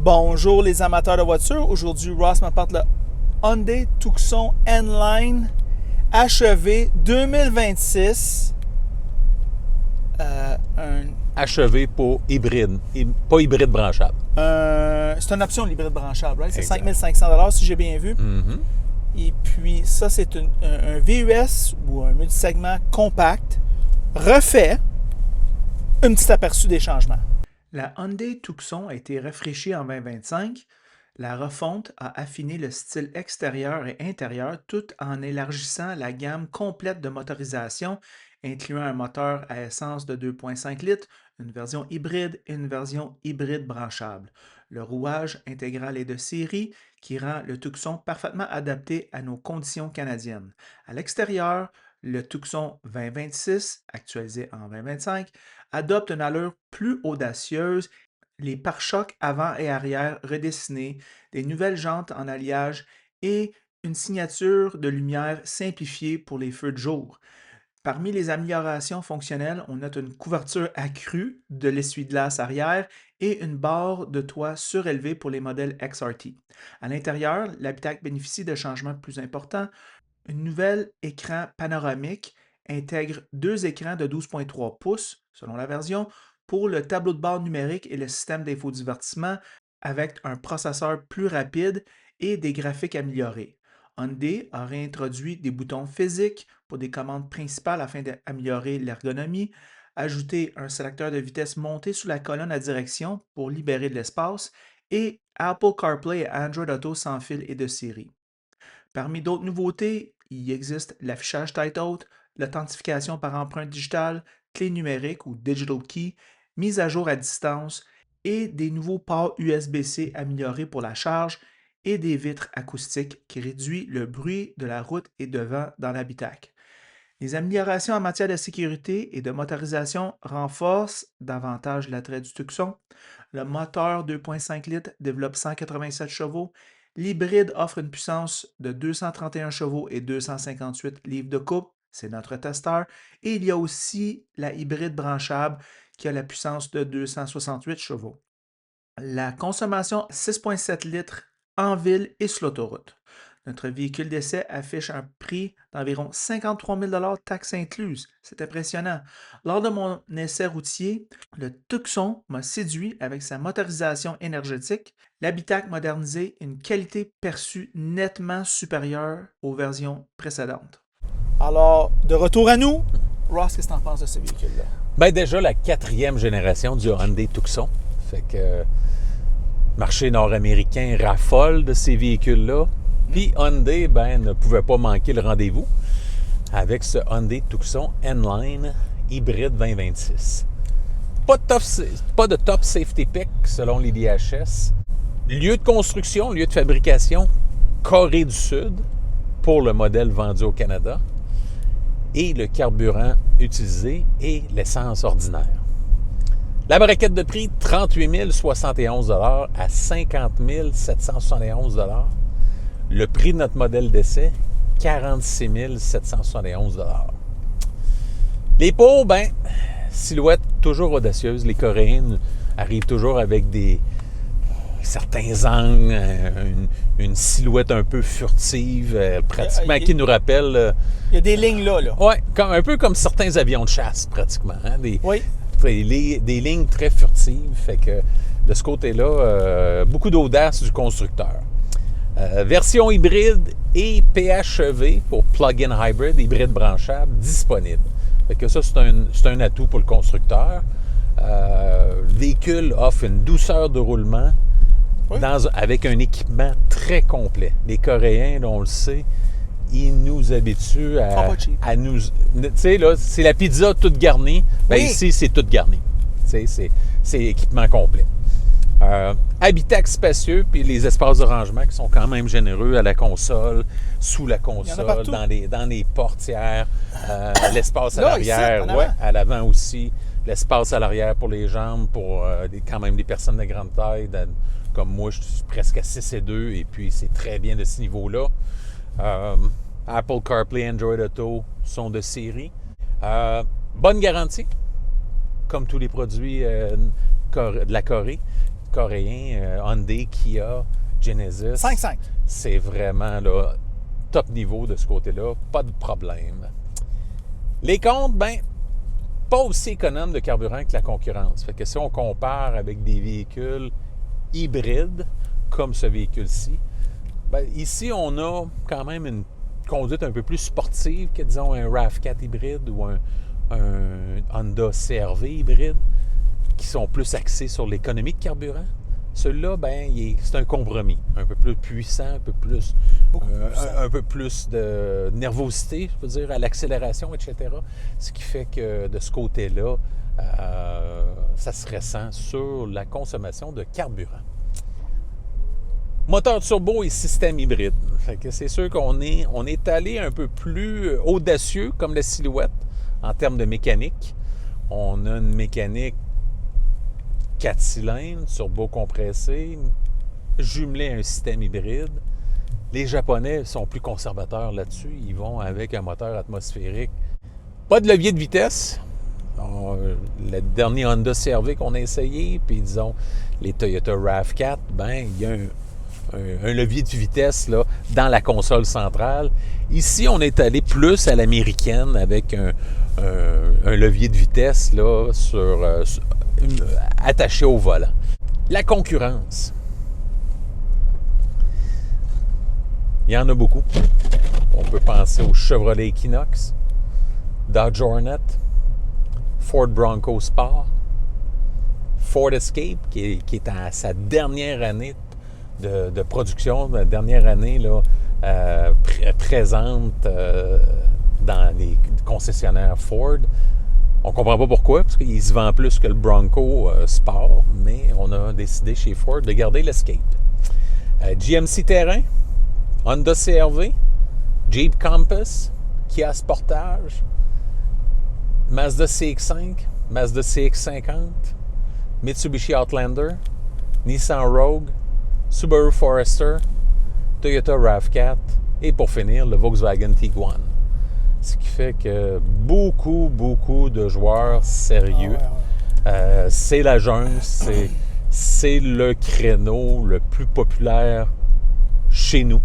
Bonjour les amateurs de voitures. Aujourd'hui, Ross m'apporte le Hyundai Tucson N-Line achevé 2026. Achevé pour hybride, pas hybride branchable. C'est une option l'hybride branchable, right? C'est 5500 si j'ai bien vu. Mm-hmm. Et puis ça, c'est un VUS ou un multisegment compact refait. Un petit aperçu des changements. La Hyundai Tucson a été rafraîchie en 2025. La refonte a affiné le style extérieur et intérieur tout en élargissant la gamme complète de motorisation, incluant un moteur à essence de 2,5 litres, une version hybride et une version hybride branchable. Le rouage intégral est de série qui rend le Tucson parfaitement adapté à nos conditions canadiennes. À l'extérieur, le Tucson 2026, actualisé en 2025, adopte une allure plus audacieuse, les pare-chocs avant et arrière redessinés, des nouvelles jantes en alliage et une signature de lumière simplifiée pour les feux de jour. Parmi les améliorations fonctionnelles, on note une couverture accrue de l'essuie-glace arrière et une barre de toit surélevée pour les modèles XRT. À l'intérieur, l'habitacle bénéficie de changements plus importants. Un nouvel écran panoramique intègre deux écrans de 12,3 pouces, selon la version, pour le tableau de bord numérique et le système d'infodivertissement avec un processeur plus rapide et des graphiques améliorés. Hyundai a réintroduit des boutons physiques pour des commandes principales afin d'améliorer l'ergonomie, ajouté un sélecteur de vitesse monté sous la colonne à direction pour libérer de l'espace et Apple CarPlay et Android Auto sans fil et de série. Parmi d'autres nouveautés, il existe l'affichage Tight-Out, l'authentification par empreinte digitale, clé numérique ou Digital Key, mise à jour à distance et des nouveaux ports USB-C améliorés pour la charge et des vitres acoustiques qui réduisent le bruit de la route et de vent dans l'habitacle. Les améliorations en matière de sécurité et de motorisation renforcent davantage l'attrait du Tucson. Le moteur 2,5 litres développe 187 chevaux. L'hybride offre une puissance de 231 chevaux et 258 livres de couple. C'est notre testeur. Et il y a aussi la hybride branchable qui a la puissance de 268 chevaux. La consommation 6,7 litres en ville et sur l'autoroute. Notre véhicule d'essai affiche un prix d'environ 53 000 taxes incluses. C'est impressionnant. Lors de mon essai routier, le Tucson m'a séduit avec sa motorisation énergétique, l'habitacle modernisé et une qualité perçue nettement supérieure aux versions précédentes. Alors, de retour à nous, Ross, qu'est-ce que tu en penses de ce véhicule-là? Ben déjà, la 4e génération du Hyundai Tucson. Fait que le marché nord-américain raffole de ces véhicules-là. Puis Hyundai, ne pouvait pas manquer le rendez-vous avec ce Hyundai Tucson N-Line hybride 2026. Pas de top safety pick selon l'IDHS. Lieu de construction, lieu de fabrication, Corée du Sud pour le modèle vendu au Canada. Et le carburant utilisé est l'essence ordinaire. La braquette de prix, 38 071 $ à 50 771 $. Le prix de notre modèle d'essai, 46 771 $. Les pots, silhouette toujours audacieuse. Les Coréens arrivent toujours avec certains angles, une silhouette un peu furtive, pratiquement qui nous rappelle... Il y a des lignes là. Oui, un peu comme certains avions de chasse, pratiquement. Hein? Oui. Des lignes très furtives. Fait que de ce côté-là, beaucoup d'audace du constructeur. Version hybride et PHEV pour plug-in hybrid, hybride branchable, disponible. Fait que ça, c'est un atout pour le constructeur. Le véhicule offre une douceur de roulement avec un équipement très complet. Les Coréens, on le sait, ils nous habituent à nous... Tu sais, là, c'est la pizza toute garnie. Ici, c'est toute garnie. C'est équipement complet. Habitacle spacieux, puis les espaces de rangement qui sont quand même généreux à la console, sous la console, dans les portières, l'espace à l'arrière, à l'avant aussi, l'espace à l'arrière pour les jambes, pour quand même des personnes de grande taille, comme moi, je suis presque à 6'2", et puis c'est très bien de ce niveau-là. Apple CarPlay, Android Auto sont de série. Bonne garantie, comme tous les produits de la Corée. coréens, Hyundai, Kia, Genesis. 5-5. C'est vraiment là, top niveau de ce côté-là. Pas de problème. Les comptes, pas aussi économes de carburant que la concurrence. Fait que si on compare avec des véhicules hybrides, comme ce véhicule-ci, ici, on a quand même une conduite un peu plus sportive que, disons, un RAV4 hybride ou un Honda CR-V hybride, qui sont plus axés sur l'économie de carburant. Celui-là, c'est un compromis. Un peu plus puissant, un peu plus de nervosité, je veux dire, à l'accélération, etc. Ce qui fait que de ce côté-là, ça se ressent sur la consommation de carburant. Moteur turbo et système hybride. Fait que c'est sûr qu'on est allé un peu plus audacieux comme la silhouette en termes de mécanique. On a une mécanique 4 cylindres, turbo compressé, jumelé à un système hybride. Les Japonais sont plus conservateurs là-dessus. Ils vont avec un moteur atmosphérique. Pas de levier de vitesse. Le dernier Honda CR-V qu'on a essayé, puis disons les Toyota RAV4, il y a un levier de vitesse là, dans la console centrale. Ici, on est allé plus à l'américaine avec un levier de vitesse là, attaché au volant. La concurrence. Il y en a beaucoup. On peut penser au Chevrolet Equinox, Dodge Hornet, Ford Bronco Sport, Ford Escape, qui est à sa dernière année de production, la dernière année là, présente dans les concessionnaires Ford. On ne comprend pas pourquoi, parce qu'il se vend plus que le Bronco Sport, mais on a décidé chez Ford de garder l'Escape. GMC Terrain, Honda CR-V, Jeep Compass, Kia Sportage, Mazda CX-5, Mazda CX-50, Mitsubishi Outlander, Nissan Rogue, Subaru Forester, Toyota RAV4 et pour finir, le Volkswagen Tiguan. Ce qui fait que beaucoup de joueurs sérieux. C'est la jungle, c'est le créneau le plus populaire chez nous.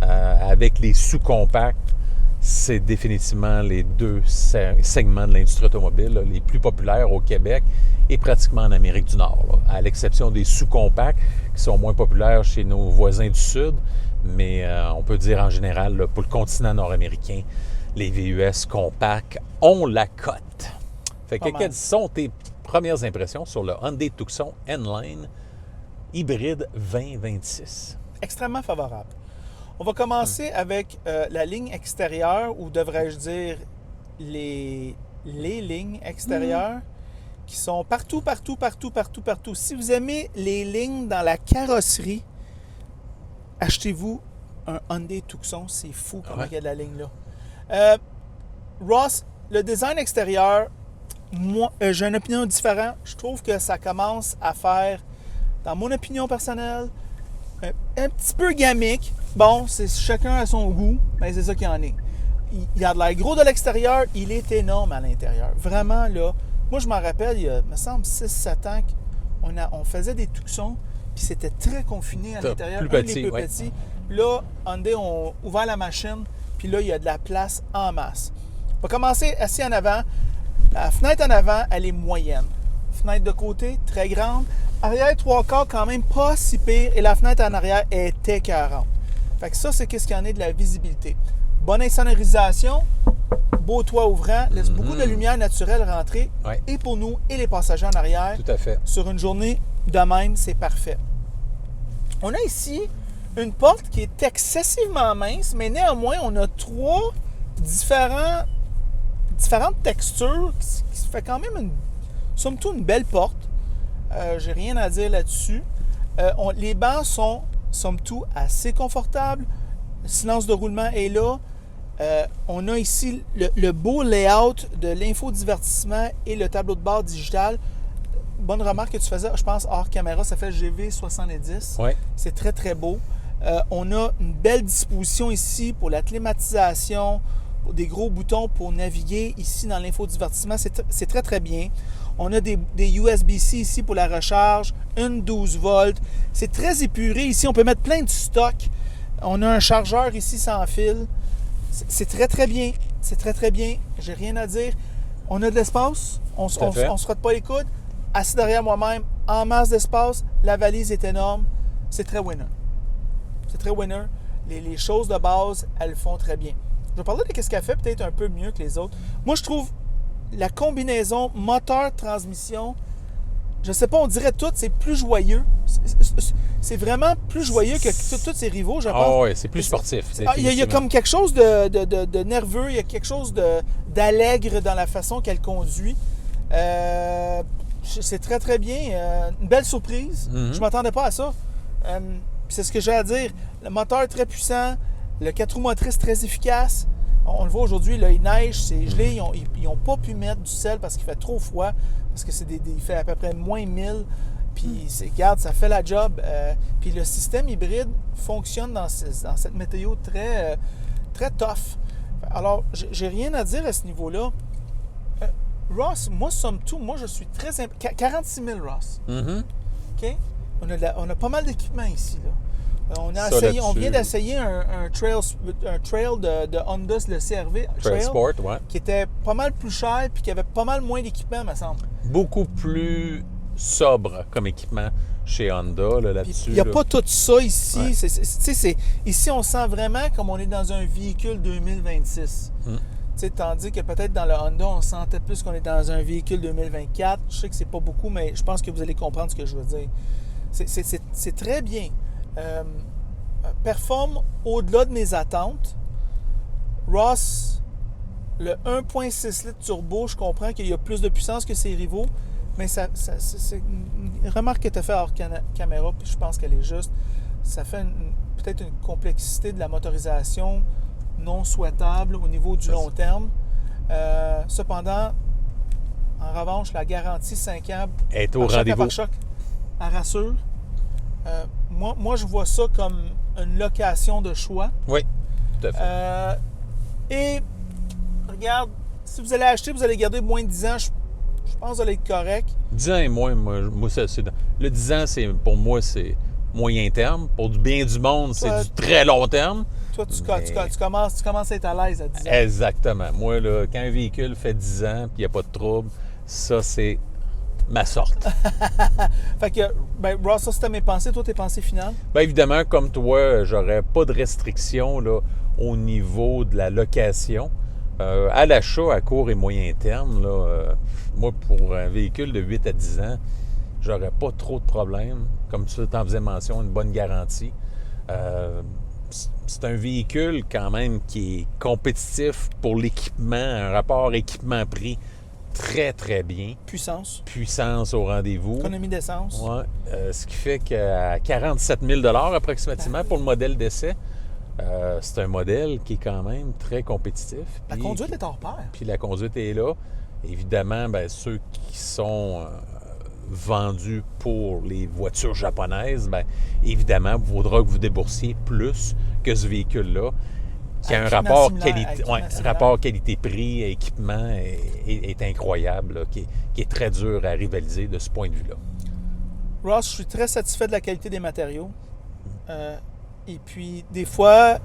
Avec les sous-compacts, c'est définitivement les deux segments de l'industrie automobile là, les plus populaires au Québec et pratiquement en Amérique du Nord, là, à l'exception des sous-compacts qui sont moins populaires chez nos voisins du Sud. Mais on peut dire en général, là, pour le continent nord-américain, les VUS compacts ont la cote. Fait que quelles sont tes premières impressions sur le Hyundai Tucson N-Line hybride 2026? Extrêmement favorable. On va commencer avec la ligne extérieure, ou devrais-je dire les lignes extérieures, qui sont partout. Si vous aimez les lignes dans la carrosserie, achetez-vous un Hyundai Tucson. C'est fou comment il y a de la ligne là. Ross, le design extérieur, moi, j'ai une opinion différente. Je trouve que ça commence à faire, dans mon opinion personnelle, un petit peu gamique. Bon, c'est chacun à son goût, mais c'est ça qu'il y en est. Il a de l'air gros de l'extérieur, il est énorme à l'intérieur. Vraiment, là, moi je m'en rappelle, il y a, me semble, 6-7 ans qu'on faisait des Tucsons, puis c'était très confiné à l'intérieur, plus petit, plus petits. Là, Hyundai ont ouvert la machine, puis là, il y a de la place en masse. On va commencer assis en avant. La fenêtre en avant, elle est moyenne. Fenêtre de côté, très grande. Arrière, 3/4, quand même pas si pire. Et la fenêtre en arrière est écœurante. Fait que ça, c'est qu'est-ce qu'il y en a de la visibilité. Bonne insonorisation, beau toit ouvrant, laisse beaucoup de lumière naturelle rentrer. Ouais. Et pour nous, et les passagers en arrière. Tout à fait. Sur une journée de même, c'est parfait. On a ici une porte qui est excessivement mince, mais néanmoins, on a 3 différentes textures qui fait quand même somme toute une belle porte. J'ai rien à dire là-dessus. Les bancs sont somme toute assez confortables. Le silence de roulement est là. On a ici le beau layout de l'infodivertissement et le tableau de bord digital. Bonne remarque que tu faisais, je pense, hors caméra, ça fait GV70. Ouais. C'est très, très beau. On a une belle disposition ici pour la climatisation, des gros boutons pour naviguer ici dans l'infodivertissement. C'est très, très bien. On a des USB-C ici pour la recharge, une 12 volts. C'est très épuré. Ici, on peut mettre plein de stock. On a un chargeur ici sans fil. C'est très, très bien. C'est très, très bien. J'ai rien à dire. On a de l'espace. On se frotte pas les coudes. Assis derrière moi-même, en masse d'espace. La valise est énorme. C'est très winner. C'est très winner. Les choses de base, elles font très bien. Je vais parler de ce qu'elle fait peut-être un peu mieux que les autres. Moi, je trouve la combinaison moteur-transmission, je sais pas, on dirait tout, c'est plus joyeux. C'est vraiment plus joyeux que tous ses rivaux, je pense. Ah oui, c'est plus sportif. Il y a comme quelque chose de nerveux, il y a quelque chose d'allègre dans la façon qu'elle conduit. C'est très, très bien. Une belle surprise. Je ne m'attendais pas à ça. C'est ce que j'ai à dire. Le moteur est très puissant. Le 4 roues motrices très efficace. On le voit aujourd'hui, là, il neige, c'est gelé. Ils n'ont pas pu mettre du sel parce qu'il fait trop froid. Parce que il fait à peu près moins 1000. Puis, regarde, ça fait la job. Puis le système hybride fonctionne dans cette météo très, très tough. Alors, j'ai rien à dire à ce niveau-là. Ross, moi, somme toute, je suis très... 46 000, Ross. OK? On a pas mal d'équipements ici, là. On vient d'essayer un trail de Honda, le CR-V Trail Sport, ouais. Qui était pas mal plus cher puis qui avait pas mal moins d'équipement, me semble. Beaucoup plus sobre comme équipement chez Honda là-dessus. Il n'y a pas tout ça ici. Ouais. Ici, on sent vraiment comme on est dans un véhicule 2026. Tandis que peut-être dans le Honda, on sentait plus qu'on est dans un véhicule 2024. Je sais que c'est pas beaucoup, mais je pense que vous allez comprendre ce que je veux dire. C'est très bien. Performe au-delà de mes attentes. Ross, le 1.6 litres turbo, je comprends qu'il y a plus de puissance que ses rivaux, mais c'est une remarque que tu as fait hors caméra, puis je pense qu'elle est juste. Ça fait peut-être une complexité de la motorisation non souhaitable au niveau du long terme. Cependant, en revanche, la garantie 5 ans est au rendez-vous. Par choc, elle rassure. Moi, je vois ça comme une location de choix. Oui, tout à fait. Et, regarde, si vous allez acheter, vous allez garder moins de 10 ans, je pense que vous allez être correct. 10 ans et moins, moi le 10 ans, pour moi, c'est moyen terme. Pour du bien du monde, c'est du très long terme. Toi, tu commences à être à l'aise à 10 ans. Exactement. Moi, là, quand un véhicule fait 10 ans et il n'y a pas de trouble, ça, c'est ma sorte. Fait que, Ross, ça, c'était mes pensées. Toi, tes pensées finales? Bien, évidemment, comme toi, j'aurais pas de restrictions là, au niveau de la location. À l'achat à court et moyen terme, là, moi, pour un véhicule de 8 à 10 ans, j'aurais pas trop de problèmes. Comme tu t'en faisais mention, une bonne garantie. C'est un véhicule quand même qui est compétitif pour l'équipement, un rapport équipement-prix très, très bien. Puissance au rendez-vous. Économie d'essence. Oui. Ce qui fait qu'à 47 000 approximativement pour le modèle d'essai, c'est un modèle qui est quand même très compétitif. La conduite est hors pair. Puis la conduite est là. Évidemment, ceux qui sont vendus pour les voitures japonaises, évidemment, il faudra que vous déboursiez plus que ce véhicule-là, qui a un rapport qualité-prix, équipement est incroyable, là, qui est très dur à rivaliser de ce point de vue-là. Ross, je suis très satisfait de la qualité des matériaux. Et puis, des fois,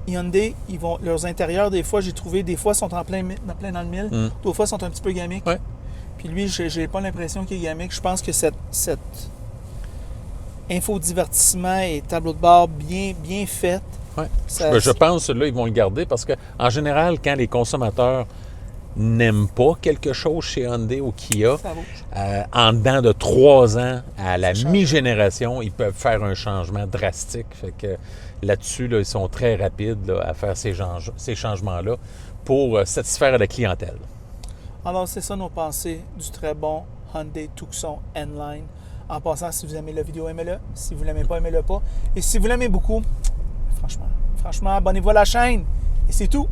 Hyundai, leurs intérieurs, des fois, j'ai trouvé, des fois, sont en plein dans le mille. D'autres fois, sont un petit peu gamiques. Ouais. Puis lui, j'ai pas l'impression qu'il est gamique. Je pense que cet infodivertissement et tableau de bord bien fait. Ouais. Je pense que là, ils vont le garder parce qu'en général, quand les consommateurs n'aiment pas quelque chose chez Hyundai ou Kia, en dedans de 3 ans à la mi-génération, ils peuvent faire un changement drastique. Fait que là-dessus, là, ils sont très rapides là, à faire ces changements-là pour satisfaire la clientèle. Alors, c'est ça nos pensées du très bon Hyundai Tucson N-Line. En passant, si vous aimez la vidéo, aimez-le. Si vous ne l'aimez pas, aimez-le pas. Et si vous l'aimez beaucoup, franchement, abonnez-vous à la chaîne. Et c'est tout.